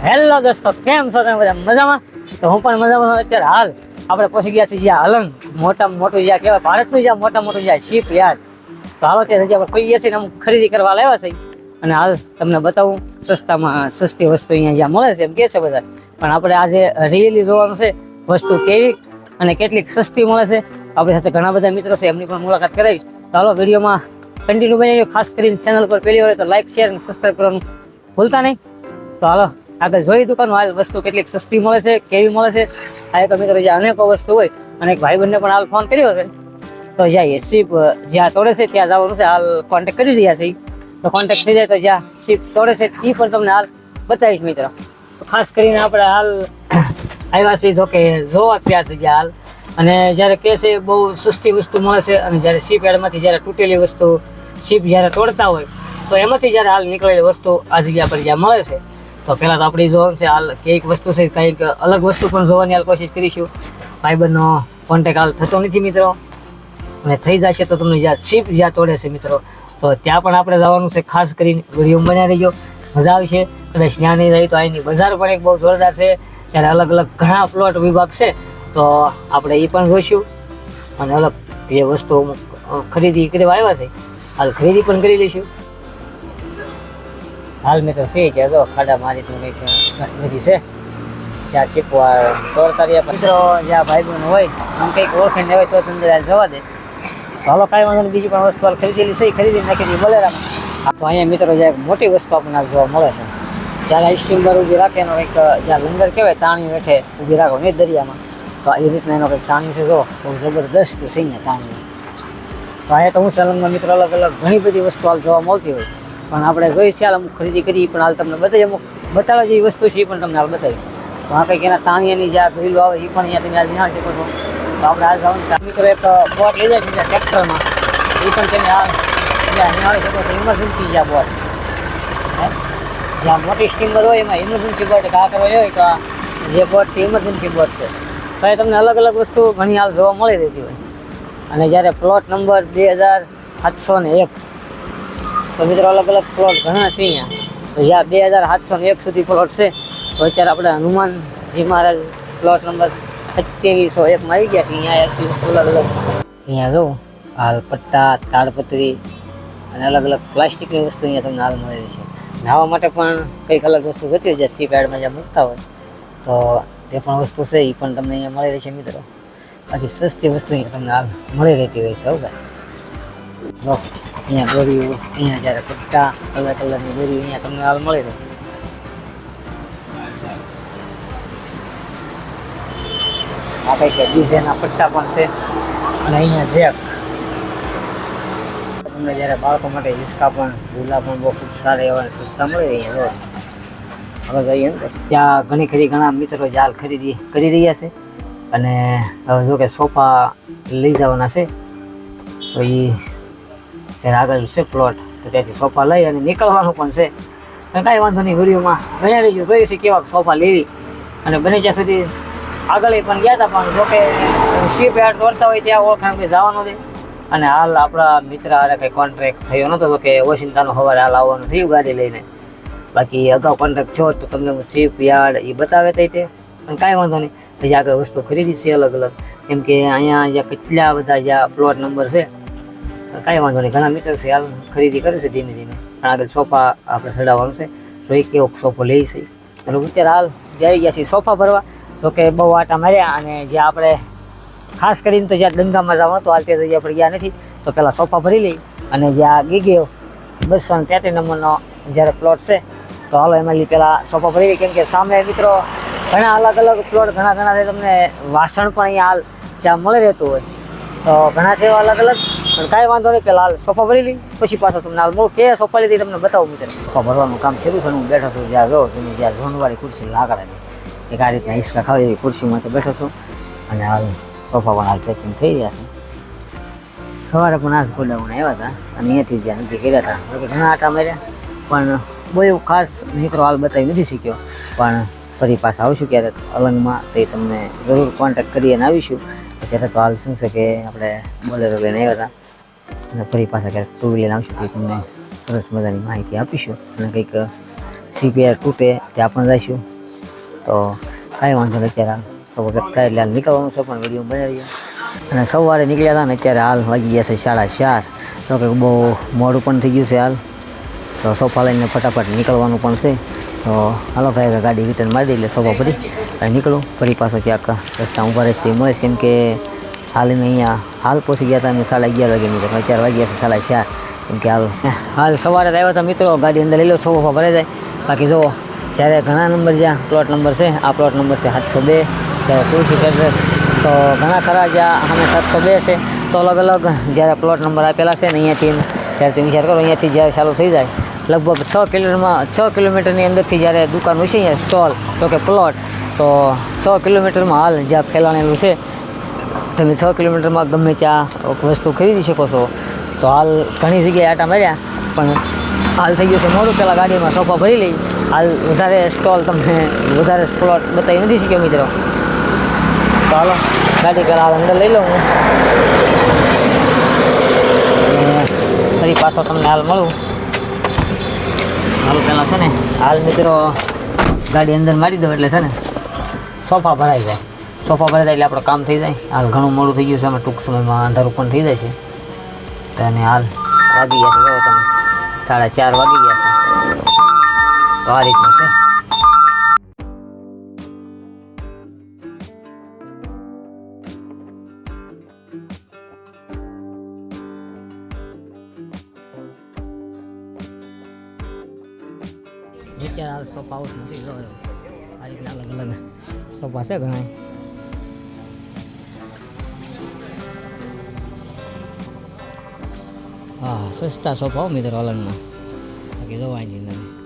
Hello દોસ્તો, કેમ છો તમે બધા? મજામાં? તો હું પણ મજામાં છું. અત્યારે હાલ આપણે પહોંચી ગયા છીએ જ્યાં અલંગ મોટામાં મોટું જ્યાં કહેવાય ભારતનું જ્યાં મોટામાં મોટું જ્યાં શિપ યાર્ડ. તો હાલો ત્યાં આપણે કહીએ છીએ ને અમુક ખરીદી કરવા લાવ્યા છે અને હાલ તમને બતાવું સસ્તામાં સસ્તી વસ્તુ અહીંયા જ્યાં મળે છે એમ કહે છે બધા. પણ આપણે આજે રિયલી જોવાનું છે વસ્તુ કેવી અને કેટલીક સસ્તી મળે છે. આપણી સાથે ઘણા બધા મિત્રો છે, એમની પણ મુલાકાત કરાવી. તો હાલો વિડીયોમાં કન્ટિન્યુ બનાવી. ખાસ કરીને ચેનલ પર પહેલી વાર તો લાઈક શેર અને સબસ્ક્રાઈબ કરવાનું ભૂલતા નહીં. તો હાલો આગળ જોઈ દુકાનો હાલ વસ્તુ કેટલીક સસ્તી મળે છે, કેવી મળે છે. આ એક મિત્રો જ્યાં અનેકો વસ્તુ હોય અને એક ભાઈબંધને પણ હાલ ફોન કર્યો છે. તો જ્યાં શીપ જ્યાં તોડે છે ત્યાં જવાનું છે. હાલ કોન્ટેક્ટ કરી રહ્યા છે. તો કોન્ટેક્ટ થઈ જાય તો જ્યાં શીપ તોડે છે એ પણ તમને હાલ બતાવીશ મિત્રો. ખાસ કરીને આપણે હાલ આવ્યા છીએ જો કે જોવા ત્યાં જગ્યા હાલ. અને જ્યારે કહે છે બહુ સસ્તી વસ્તુ મળે છે અને જ્યારે શીપ યાર્ડમાંથી જ્યારે તૂટેલી વસ્તુ શીપ જ્યારે તોડતા હોય તો એમાંથી જ્યારે હાલ નીકળેલી વસ્તુ આ જગ્યા પર જ્યાં મળે છે. તો પહેલાં તો આપણે જોવાનું છે હાલ કંઈક વસ્તુ છે, કંઈક અલગ વસ્તુ પણ જોવાની હાલ કોશિશ કરીશું. ભાઈબંધનો કોન્ટેક્ટ હાલ થતો નથી મિત્રો, અને થઈ જશે તો તમને જ્યાં શીપ જ્યાં તોડે છે મિત્રો તો ત્યાં પણ આપણે જવાનું છે. ખાસ કરીને વિડીયો બનાવી રહીજો, મજા આવશે. કદાચ ત્યાં નહીં રહી તો અહીંની બજાર પણ એક બહુ જોરદાર છે. ત્યારે અલગ અલગ ઘણા પ્લોટ વિભાગ છે તો આપણે એ પણ જોઈશું. અને અલગ જે વસ્તુ ખરીદી કરવા આવ્યા છે હાલ ખરીદી પણ કરી લઈશું. હાલ મિત્રો સી છે તો ખાડા મારી કંઈક બધી છે જ્યાં છીપવા તોડતા રહ્યા મિત્રો જ્યાં ભાઈબંધ હોય આમ કંઈક ઓળખીને હોય તો અંદર જવા દે. તો હાલો કાંઈ વાંધો નહીં, બીજી પણ વસ્તુ હાલ ખરીદેલી છે ખરીદી નાખી દઈએ બોલેરામાં. તો અહીંયા મિત્રો જ્યાં મોટી વસ્તુ આપણને હાલ જોવા મળે છે. જ્યારે સ્ટીમર ઊભી રાખે એનો કંઈક જ્યાં લંગર કહેવાય તાણી વેઠે ઊભી રાખો ને દરિયામાં, તો એ રીતના એનો કંઈક તાણી છે. જો બહુ જબરદસ્ત છે અહીંયા તાણી. તો અહીંયા તો હું સલંગમાં મિત્રો અલગ અલગ ઘણી બધી વસ્તુ હાલ જોવા મળતી હોય પણ આપણે જોઈ છે હાલ અમુક ખરીદી કરી પણ હાલ તમને બતાવી અમુક બતાવવા જેવી વસ્તુ છે એ પણ તમને હાલ બતાવી. તો આ કંઈક એના તાણીયાની જ્યાં ગયેલું આવે એ પણ અહીંયા તમે હાલ જાણી શકો છો. તો આપણે હાલ જવાનું મિત્રો એક બોટ લઈ જાય છે જ્યાં ટ્રેક્ટરમાં એ પણ તમે હાલ જ્યાં નિહાળી શકો છો. ઇમરજન્સી જ્યાં બોટ જ્યાં મોટી સ્ટીમર હોય એમાં ઇમરજન્સી બોટ આ કરવા હોય તો જે બોટ છે ઇમરજન્સી બોટ છે. તો એ તમને અલગ અલગ વસ્તુ ઘણી હાલ જોવા મળી રહેતી હોય. અને જ્યારે પ્લોટ નંબર 2701 તો મિત્રો અલગ અલગ પ્લોટ ઘણા છે અહીંયા. તો જ્યાં 2701 સુધી પ્લોટ છે તો અત્યારે આપણે હનુમાનજી મહારાજ પ્લોટ નંબર 2701માં આવી ગયા છે. અહીંયા એસી વસ્તુ અલગ અલગ અહીંયા જો હાલ પટ્ટા તાડપત્રી અને અલગ અલગ પ્લાસ્ટિકની વસ્તુ અહીંયા તમને હાલ મળી રહી છે. નાહવા માટે પણ કંઈક અલગ વસ્તુ જતી હોય જ્યાં શીપ યાર્ડમાં જ્યાં મૂકતા હોય તો તે પણ વસ્તુ છે એ પણ તમને અહીંયા મળી રહી છે મિત્રો. બાકી સસ્તી વસ્તુ અહીંયા તમને હાલ મળી રહેતી હોય છે. હવે જો અહીંયા દોરીઓ, અહીંયા જ્યારે પટ્ટા કલર કલરની દોરીઓ અહીંયા તમને હાલ મળી રહે. આ કંઈક ડીઝાઇનના પટ્ટા પણ છે. અને અહીંયા જેક તમને જ્યારે બાળકો માટે હિસકા પણ ઝૂલા પણ બહુ ખૂબ સારા એવા સસ્તા મળે અહીંયા. હવે જઈએ ને ત્યાં ઘણા મિત્રો જે હાલ ખરીદી કરી રહ્યા છે. અને હવે જો કે સોફા લઈ જવાના છે તો એ જ્યારે આગળ છે પ્લોટ તો ત્યાંથી સોફા લઈ અને નીકળવાનું પણ છે. પણ કાંઈ વાંધો નહીં, વિડીયોમાં બન્યા રહીશું, જોઈએ છે કેવા સોફા લેવી. અને બને ત્યાં સુધી આગળ પણ ગયા હતા પણ જોકે શીપ યાર્ડ તોડતા હોય ત્યાં ઓળખાણ કંઈ જવાનું દે. અને હાલ આપણા મિત્ર હારે કંઈ કોન્ટ્રાક્ટ થયો નહોતો તો કે ઓશિંતાનો સવારે હાલ આવવાનું થયું ગાડી લઈને. બાકી અગાઉ કોન્ટ્રાક્ટ થયો તો તમને શીપ યાર્ડ એ બતાવે તે પણ કાંઈ વાંધો નહીં. પછી આગળ વસ્તુ ખરીદી છે અલગ અલગ, કેમ કે અહીંયા જ્યાં કેટલા બધા જ્યાં પ્લોટ નંબર છે કાંઈ વાંધો નહીં. ઘણા મિત્રો છે હાલ ખરીદી કરે છે ધીમે ધીમે. પણ આગળ સોફા આપણે ચડાવવાનું છે. તો એ કેવો સોફો લઈ છે એટલે અત્યારે હાલ જઈ ગયા છીએ સોફા ભરવા. જો કે બહુ આટા માર્યા અને જ્યાં આપણે ખાસ કરીને તો જ્યાં દંગામાં જવાનું હતું હાલ તે જગ્યા આપણે ગયા નથી. તો પહેલાં સોફા ભરી લઈ અને જ્યાં ગીગ્યો 233 નંબરનો જ્યારે પ્લોટ છે તો હાલો એમાં પહેલાં સોફા ભરી લઈ. કેમ કે સામે મિત્રો ઘણા અલગ અલગ પ્લોટ ઘણા છે. તમને વાસણ પણ અહીંયા હાલ જ્યાં મળી રહેતું હોય તો ઘણા છે એવા અલગ અલગ. પણ કાંઈ વાંધો નહીં, પહેલાં હાલ સોફા ભરી લઈ પછી પાછો તમને હાલ મળું કે સોફા લીધી તમને બતાવું મિત્રો. સોફા ભરવાનું કામ શરૂ છે. હું બેઠો છું જ્યાં જો તમે જ્યાં ઝોનવાળી ખુરશી લાકડાની એક આ રીતના હિસકા ખાવે એવી ખુરશીમાંથી બેઠો છું. અને હાલ સોફા પણ હાલ પેકિંગ થઈ રહ્યા છે. સવારે પણ આજ ગોડાઉન આવ્યા હતા અને અહીંયાથી જ્યાં નક્કી કર્યા હતા ઘણા આટા માર્યા પણ બહુ એવું ખાસ મિત્રો હાલ બતાવી નથી શીખ્યો. પણ ફરી પાછા આવશું ક્યારેક અલંગમાં તો તમને જરૂર કોન્ટેક્ટ કરી અને આવીશું. અત્યારે તો હાલ શું છે કે આપણે બોલેરો લઈને આવ્યા હતા અને ફરી પાછા ક્યારેક ટુ વ્હીલર આવશું તો તમને સરસ મજાની માહિતી આપીશું. અને કંઈક શીપ યાર્ડ તૂટે ત્યાં પણ જઈશું. તો કાંઈ વાંધો નહીં, અત્યારે હાલ 6 વખત થાય એટલે હાલ નીકળવાનું છે, પણ વિડીયો બનાવીએ. અને સવારે નીકળ્યા હતા ને અત્યારે હાલ વાગી ગયા છે 4:30. તો કે બહુ મોડું પણ થઈ ગયું છે હાલ, તો સોફા લઈને ફટાફટ નીકળવાનું પણ છે. તો હાલો ભાઈ ગાડી રિટર્ન મારી દઈ એટલે સોફા ભરી અને નીકળું. ફરી પાછો ક્યાંક રસ્તા ઊભા રસ્તે મળે છે, કેમ કે હાલ અમે અહીંયા હાલ પહોંચી ગયા હતા અમે 11:30 વાગે મિત્રો, અત્યારે વાગ્યા છે 4:30. કેમ કે હાલ સવારે આવ્યા હતા મિત્રો, ગાડી અંદર લઈ લો, સોફા ભરાઈ જાય. બાકી જો જ્યારે ઘણા નંબર જ્યાં પ્લોટ નંબર છે, આ પ્લોટ નંબર છે 702, જ્યારે તુલસી એડ્રેસ, તો ઘણા ખરા જ્યાં અમે 702 છે. તો અલગ અલગ જ્યારે પ્લોટ નંબર આપેલા છે ને અહીંયાથી ત્યારે તમે વિચાર કરો, અહીંયાથી જ્યારે ચાલુ થઈ જાય લગભગ 6 કિલોમીટરની અંદરથી જ્યારે દુકાન હોય છે અહીંયા સ્ટોલ, તો કે પ્લોટ, તો 6 કિલોમીટરમાં હાલ જ્યાં ફેલાણેલું છે, તમે 6 કિલોમીટરમાં ગમે ત્યાં વસ્તુ ખરીદી શકો છો. તો હાલ ઘણી જગ્યાએ આટા માર્યા, પણ હાલ થઈ ગયું છે મોડું. પહેલાં ગાડીમાં સોફા ભરી લઈ, હાલ વધારે સ્ટોલ તમને વધારે પ્લોટ બતાવી નથી શક્યો મિત્રો. તો હાલો ગાડી પહેલાં હાલ અંદર લઈ લઉં હું, અને ફરી પાછો તમને હાલ મળું. હાલ પહેલાં છે ને હાલ મિત્રો ગાડી અંદર મારી દો એટલે છે ને સોફા ભરાઈ જાય. સોફા ભરાઈ જાય એટલે આપણું કામ થઈ જાય. હાલ ઘણું મોડું થઈ ગયું છે, અમે ટૂંક સમયમાં અંધારું પણ થઈ જાય છે. અને હાલ વાગી ગયા છે, જો તમે 4:30 વાગી ગયા છે. તો આ રીતનું છે. અત્યારે હાલ સોફા હાઉસ નથી, જો આ રીતના અલગ અલગ સોફા છે ઘણા. હા સસ્તા સોફા મિત્રો હલનમાં, બાકી જોવા નથી.